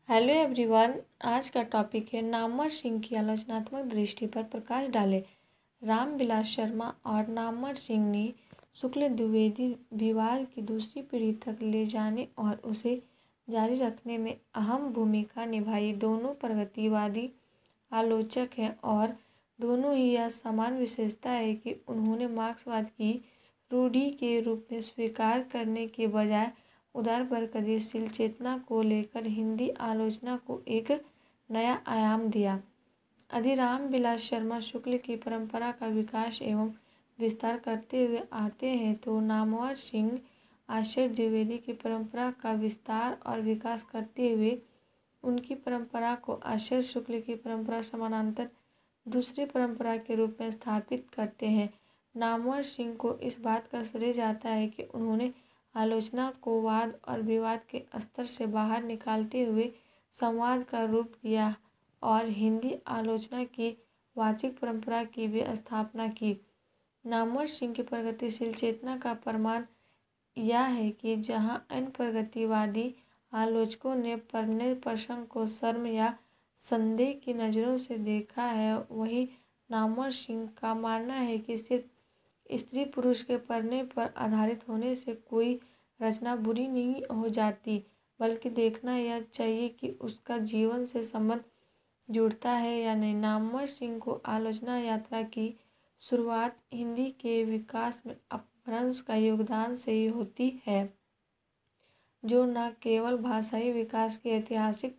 Hello everyone. आज का topic है नामवर सिंह की आलोचनात्मक दृष्टि पर प्रकाश डालें। रामविलास शर्मा और नामवर सिंह ने शुक्ल द्विवेदी विवाद की दूसरी पीढ़ी तक ले जाने और उसे जारी रखने में अहम भूमिका निभाई। दोनों प्रगतिवादी आलोचक हैं और दोनों ही यह समान विशेषता है कि उन्होंने मार्क्सवाद की रूढ़ि के रूप में स्वीकार करने के बजाय उदार प्रगतिशील चेतना को लेकर हिंदी आलोचना को एक नया आयाम दिया। यदि रामविलास शर्मा शुक्ल की परंपरा का विकास एवं विस्तार करते हुए आते हैं तो नामवर सिंह आचार्य द्विवेदी की परंपरा का विस्तार और विकास करते हुए उनकी परंपरा को आचार्य शुक्ल की परंपरा समानांतर दूसरी परंपरा के रूप में स्थापित करते हैं। नामवर सिंह को इस बात का श्रेय जाता है कि उन्होंने आलोचना को वाद और विवाद के स्तर से बाहर निकालते हुए संवाद का रूप दिया और हिंदी आलोचना की वाचिक परंपरा की भी स्थापना की। नामवर सिंह की प्रगतिशील चेतना का प्रमाण यह है कि जहां अन्य प्रगतिवादी आलोचकों ने पढ़ने प्रसंग को शर्म या संदेह की नज़रों से देखा है, वहीं नामवर सिंह का मानना है कि सिर्फ स्त्री पुरुष के पढ़ने पर आधारित होने से कोई रचना बुरी नहीं हो जाती, बल्कि देखना यह चाहिए कि उसका जीवन से संबंध जुड़ता है या नहीं। नामवर सिंह को आलोचना यात्रा की शुरुआत हिंदी के विकास में अपभ्रंश का योगदान से ही होती है, जो न केवल भाषाई विकास की ऐतिहासिक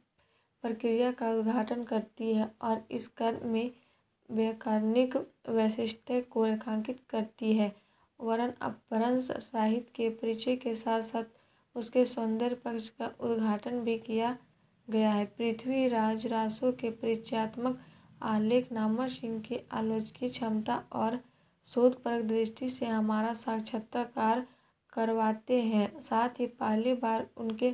प्रक्रिया का उद्घाटन करती है और इस कर्म में व्याकरणिक वैशिष्ट्य को रेखांकित करती है, वरन अपभ्रंश साहित्य के परिचय के साथ साथ उसके सौंदर्य पक्ष का उद्घाटन भी किया गया है। पृथ्वीराज रासो के परिचयात्मक आलेख नामवर सिंह की आलोचकीय क्षमता और शोधपरक दृष्टि से हमारा साक्षात्कार करवाते हैं। साथ ही पहली बार उनके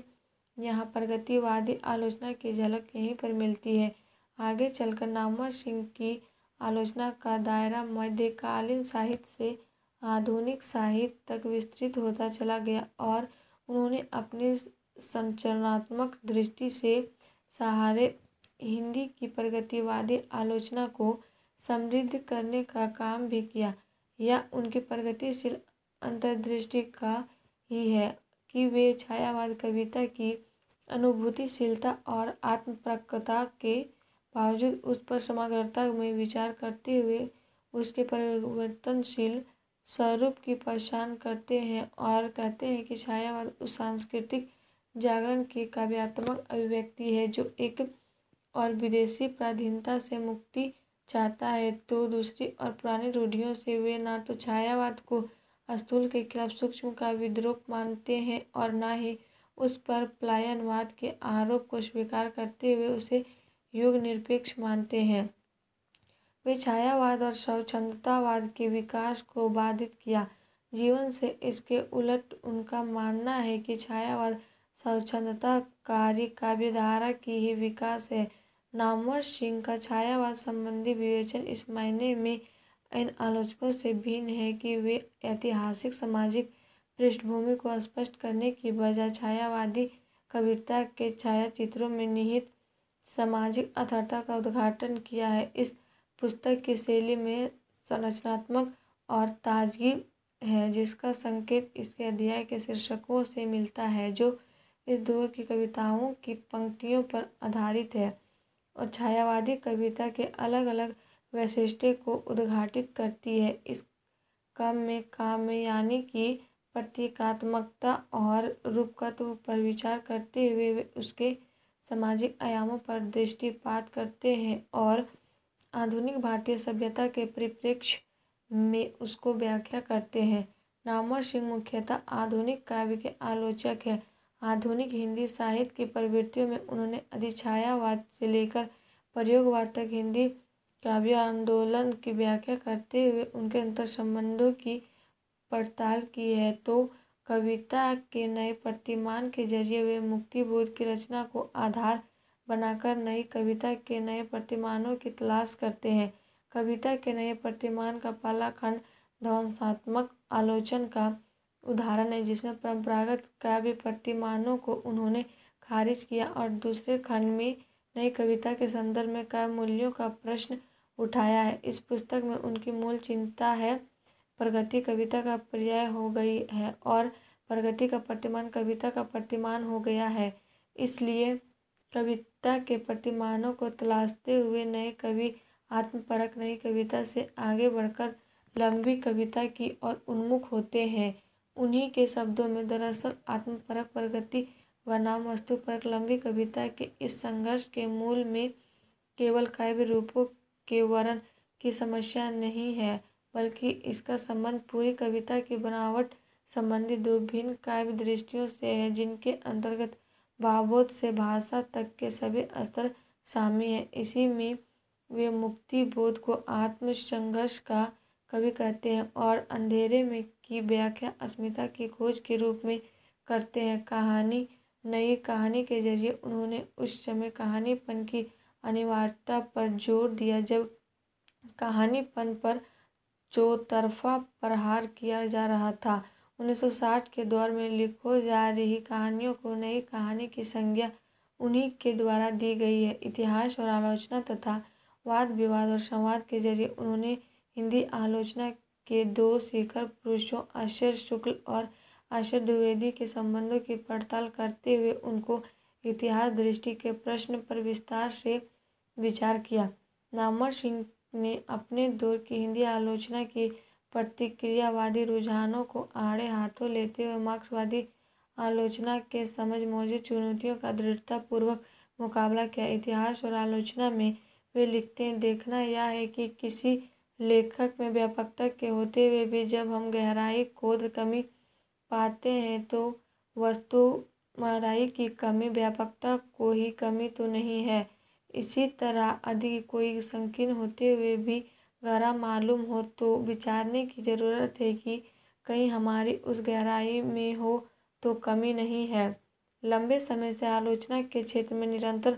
यहाँ प्रगतिवादी आलोचना की झलक यहीं पर मिलती है। आगे चलकर नामवर सिंह की आलोचना का दायरा मध्यकालीन साहित्य से आधुनिक साहित्य तक विस्तृत होता चला गया और उन्होंने अपनी संरचनात्मक दृष्टि से सहारे हिंदी की प्रगतिवादी आलोचना को समृद्ध करने का काम भी किया। यह उनकी प्रगतिशील अंतर्दृष्टि का ही है कि वे छायावाद कविता की अनुभूतिशीलता और आत्मप्रकटता के बावजूद उस पर समग्रता में विचार करते हुए उसके परिवर्तनशील स्वरूप की पहचान करते हैं और कहते हैं कि छायावाद उस सांस्कृतिक जागरण की काव्यात्मक अभिव्यक्ति है जो एक और विदेशी पराधीनता से मुक्ति चाहता है तो दूसरी और पुरानी रूढ़ियों से। वे ना तो छायावाद को स्थूल के खिलाफ सूक्ष्म का विद्रोह मानते हैं और ना ही उस पर पलायनवाद के आरोप को स्वीकार करते हुए उसे युग निरपेक्ष मानते हैं। वे छायावाद और स्वच्छंदतावाद के विकास को बाधित किया जीवन से। इसके उलट उनका मानना है कि छायावाद स्वच्छंदताकारी काव्यधारा की ही विकास है। नामवर सिंह का छायावाद संबंधी विवेचन इस मायने में इन आलोचकों से भिन्न है कि वे ऐतिहासिक सामाजिक पृष्ठभूमि को स्पष्ट करने की बजाय छायावादी कविता के छायाचित्रों में निहित सामाजिक अर्थता का उद्घाटन किया है। इस पुस्तक की शैली में संरचनात्मक और ताजगी है जिसका संकेत इसके अध्याय के शीर्षकों से मिलता है, जो इस दौर की कविताओं की पंक्तियों पर आधारित है और छायावादी कविता के अलग अलग वैशिष्ट्य को उद्घाटित करती है। इस क्रम में काव्य यानी कि प्रतीकात्मकता और रूपकत्व पर विचार करते हुए वे उसके सामाजिक आयामों पर दृष्टिपात करते हैं और आधुनिक भारतीय सभ्यता के परिप्रेक्ष्य में उसको व्याख्या करते हैं। नामवर सिंह मुख्यतः आधुनिक काव्य के आलोचक हैं। आधुनिक हिंदी साहित्य की प्रवृत्तियों में उन्होंने अधिछायावाद से लेकर प्रयोगवाद तक हिंदी काव्य आंदोलन की व्याख्या करते हुए उनके अंतर संबंधों की पड़ताल की है। तो कविता के नए प्रतिमान के जरिए वे मुक्तिबोध की रचना को आधार बनाकर नई कविता के नए प्रतिमानों की तलाश करते हैं। कविता के नए प्रतिमान का पहला खंड ध्वंसात्मक आलोचना का उदाहरण है, जिसमें परंपरागत काव्य प्रतिमानों को उन्होंने खारिज किया और दूसरे खंड में नई कविता के संदर्भ में काव्य मूल्यों का प्रश्न उठाया है। इस पुस्तक में उनकी मूल चिंता है प्रगति कविता का पर्याय हो गई है और प्रगति का प्रतिमान कविता का प्रतिमान हो गया है। इसलिए कविता के प्रतिमानों को तलाशते हुए नए कवि आत्मपरक नई कविता से आगे बढ़कर लंबी कविता की ओर उन्मुख होते हैं। उन्हीं के शब्दों में दरअसल आत्मपरक प्रगति बनाम वस्तुपरक लंबी कविता के इस संघर्ष के मूल में केवल काव्य रूपों के वर्ण की समस्या नहीं है, बल्कि इसका संबंध पूरी कविता की बनावट संबंधी दो भिन्न काव्य दृष्टियों से है, जिनके अंतर्गत भावबोध से भाषा तक के सभी स्तर शामिल हैं। इसी में वे मुक्ति बोध को आत्म संघर्ष का कवि कहते हैं और अंधेरे में की व्याख्या अस्मिता की खोज के रूप में करते हैं। नई कहानी के जरिए उन्होंने उस समय कहानीपन की अनिवार्यता पर जोर दिया जब कहानीपन पर चौतरफा प्रहार किया जा रहा था। 1960 के दौर में लिखो जा रही कहानियों को नई कहानी की संज्ञा उन्हीं के द्वारा दी गई है। इतिहास और आलोचना तथा वाद विवाद और संवाद के जरिए उन्होंने हिंदी आलोचना के दो शिखर पुरुषों आचार्य शुक्ल और आचार्य द्विवेदी के संबंधों की पड़ताल करते हुए उनको इतिहास दृष्टि के प्रश्न पर विस्तार से विचार किया। नामवर सिंह ने अपने दौर की हिंदी आलोचना की प्रतिक्रियावादी रुझानों को आड़े हाथों लेते हुए मार्क्सवादी आलोचना के समझ मौजूद चुनौतियों का दृढ़तापूर्वक मुकाबला किया। इतिहास और आलोचना में वे लिखते हैं, देखना यह है कि किसी लेखक में व्यापकता के होते हुए भी जब हम गहराई खोद कमी पाते हैं तो वस्तुमहराई की कमी व्यापकता को ही कमी तो नहीं है। इसी तरह अधिक कोई संकीर्ण होते हुए भी गहरा मालूम हो तो विचारने की जरूरत है कि कहीं हमारी उस गहराई में हो तो कमी नहीं है। लंबे समय से आलोचना के क्षेत्र में निरंतर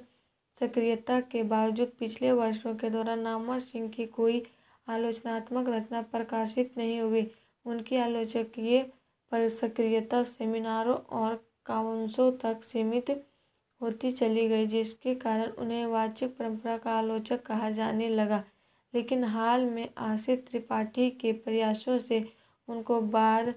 सक्रियता के बावजूद पिछले वर्षों के दौरान नामवर सिंह की कोई आलोचनात्मक रचना प्रकाशित नहीं हुई। उनकी आलोचकीय सक्रियता सेमिनारों और काउंसों तक सीमित होती चली गई, जिसके कारण उन्हें वाचिक परंपरा का आलोचक कहा जाने लगा। लेकिन हाल में आशिष त्रिपाठी के प्रयासों से उनको बाद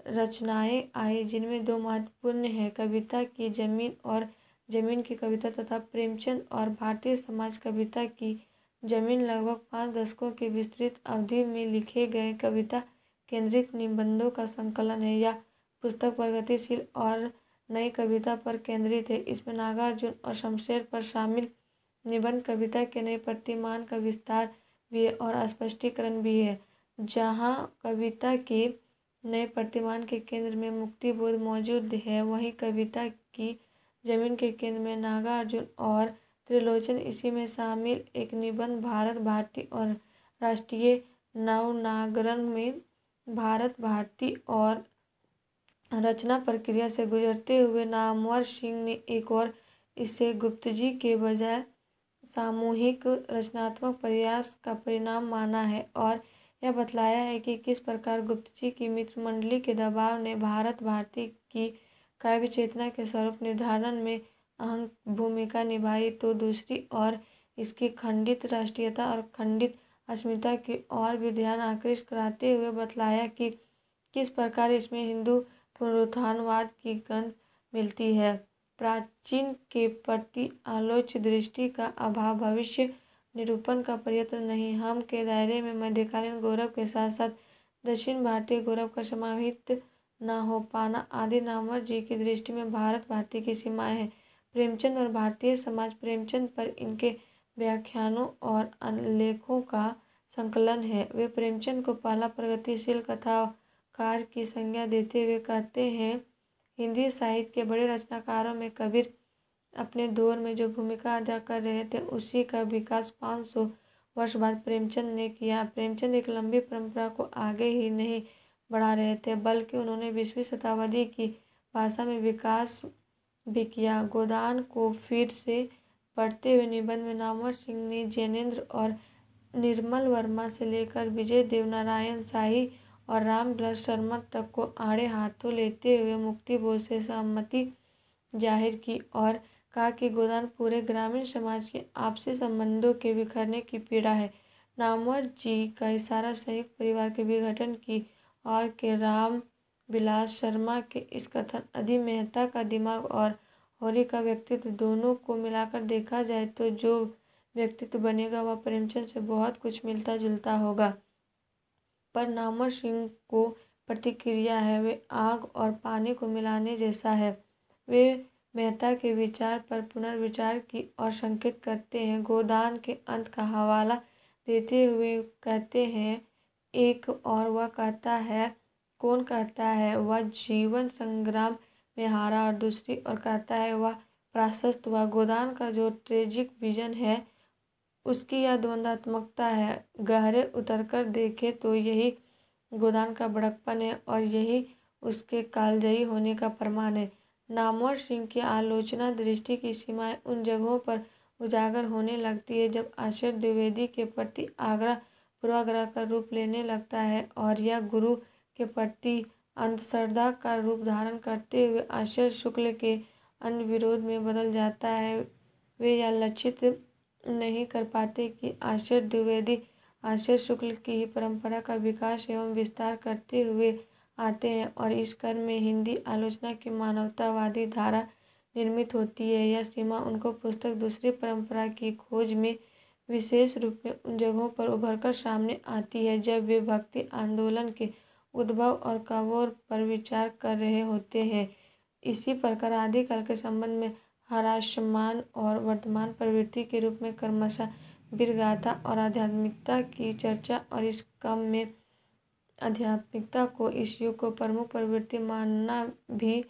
रचनाएं आई, जिनमें दो महत्वपूर्ण हैं, कविता की जमीन और जमीन की कविता तथा प्रेमचंद और भारतीय समाज कविता की जमीन। लगभग 5 दशकों की विस्तृत अवधि में लिखे गए कविता केंद्रित निबंधों का संकलन है। यह पुस्तक प्रगतिशील और नई कविता पर केंद्रित है। इसमें नागार्जुन और शमशेर पर शामिल निबंध कविता के नए प्रतिमान का विस्तार भी है और स्पष्टीकरण भी है। जहाँ कविता के नए प्रतिमान के केंद्र में मुक्तिबोध मौजूद है, वहीं कविता की जमीन के केंद्र में नागार्जुन और त्रिलोचन। इसी में शामिल एक निबंध भारत भारती और राष्ट्रीय नवनागरण में भारत भारती और रचना प्रक्रिया से गुजरते हुए नामवर सिंह ने एक और इसे गुप्तजी के बजाय सामूहिक रचनात्मक प्रयास का परिणाम माना है और यह बतलाया है कि किस प्रकार गुप्तजी की मित्र मंडली के दबाव ने भारत भारती की काव्य चेतना के स्वरूप निर्धारण में अहम भूमिका निभाई, तो दूसरी ओर इसकी खंडित राष्ट्रीयता और खंडित अस्मिता की ओर भी ध्यान आकृष्ट कराते हुए बतलाया कि किस प्रकार इसमें हिंदू पुनरुत्थानवाद की गंध मिलती है। प्राचीन के प्रति आलोच्य दृष्टि का अभाव भविष्य निरूपण का प्रयत्न नहीं, हम के दायरे में मध्यकालीन गौरव के साथ साथ दक्षिण भारतीय गौरव का समाहित न हो पाना आदि नामवर जी की दृष्टि में भारत भारती की सीमाएं हैं। प्रेमचंद और भारतीय समाज प्रेमचंद पर इनके व्याख्यानों और लेखों का संकलन है। वे प्रेमचंद को पहला प्रगतिशील कथाकार की संज्ञा देते हुए कहते हैं, हिंदी साहित्य के बड़े रचनाकारों में कबीर अपने दौर में जो भूमिका अदा कर रहे थे, उसी का विकास 500 वर्ष बाद प्रेमचंद ने किया। प्रेमचंद एक लंबी परंपरा को आगे ही नहीं बढ़ा रहे थे, बल्कि उन्होंने 20वीं शताब्दी की भाषा में विकास भी किया। गोदान को फिर से पढ़ते हुए निबंध में नामवर सिंह ने जैनेन्द्र और निर्मल वर्मा से लेकर विजय देवनारायण शाही और रामविलास शर्मा तक को आड़े हाथों लेते हुए मुक्तिबोध से सहमति जाहिर की और कहा कि गोदान पूरे ग्रामीण समाज के आपसी संबंधों के बिखरने की पीड़ा है। नामवर जी का इशारा संयुक्त परिवार के विघटन की और के राम विलास शर्मा के इस कथन अधि मेहता का दिमाग और होरी का व्यक्तित्व दोनों को मिलाकर देखा जाए तो जो व्यक्तित्व बनेगा वह प्रेमचंद से बहुत कुछ मिलता जुलता होगा। पर नामवर सिंह को प्रतिक्रिया है वे आग और पानी को मिलाने जैसा है। वे मेहता के विचार पर पुनर्विचार की और संकेत करते हैं। गोदान के अंत का हवाला देते हुए कहते हैं एक और वह कहता है कौन कहता है वह जीवन संग्राम में हारा और दूसरी और कहता है वह प्राशस्त हुआ। गोदान का जो ट्रेजिक विजन है उसकी यह द्वंद्वात्मकता है। गहरे उतरकर देखें तो यही गोदान का बड़कपन है और यही उसके कालजयी होने का प्रमाण है। नामवर सिंह की आलोचना दृष्टि की सीमाएं उन जगहों पर उजागर होने लगती है जब आचार्य द्विवेदी के प्रति आग्रह पूर्वाग्रह का रूप लेने लगता है और यह गुरु के प्रति अंधश्रद्धा का रूप धारण करते हुए आचार्य शुक्ल के अन्य विरोध में बदल जाता है। वे यह लक्षित नहीं कर पाते कि आचार्य द्विवेदी आचार्य शुक्ल की ही परंपरा का विकास एवं विस्तार करते हुए आते हैं और इस क्रम में हिंदी आलोचना की मानवतावादी धारा निर्मित होती है। यह सीमा उनको पुस्तक दूसरी परंपरा की खोज में विशेष रूप में उन जगहों पर उभरकर सामने आती है जब वे भक्ति आंदोलन के उद्भव और कवोर पर विचार कर रहे होते हैं। इसी प्रकार आदिकाल के संबंध में हास्यमान और वर्तमान प्रवृत्ति के रूप में क्रमशः वीरगाथा और आध्यात्मिकता की चर्चा और इस क्रम में आध्यात्मिकता को इस युग को प्रमुख प्रवृत्ति मानना भी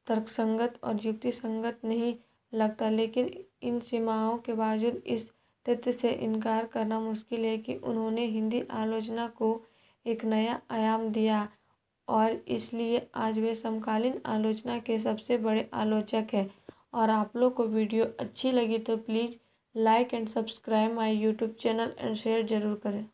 तर्कसंगत और युक्तिसंगत नहीं लगता। लेकिन इन सीमाओं के बावजूद इस तथ्य से इनकार करना मुश्किल है कि उन्होंने हिंदी आलोचना को एक नया आयाम दिया और इसलिए आज वे समकालीन आलोचना के सबसे बड़े आलोचक हैं। और आप लोग को वीडियो अच्छी लगी तो please like and subscribe my YouTube channel and share ज़रूर करें।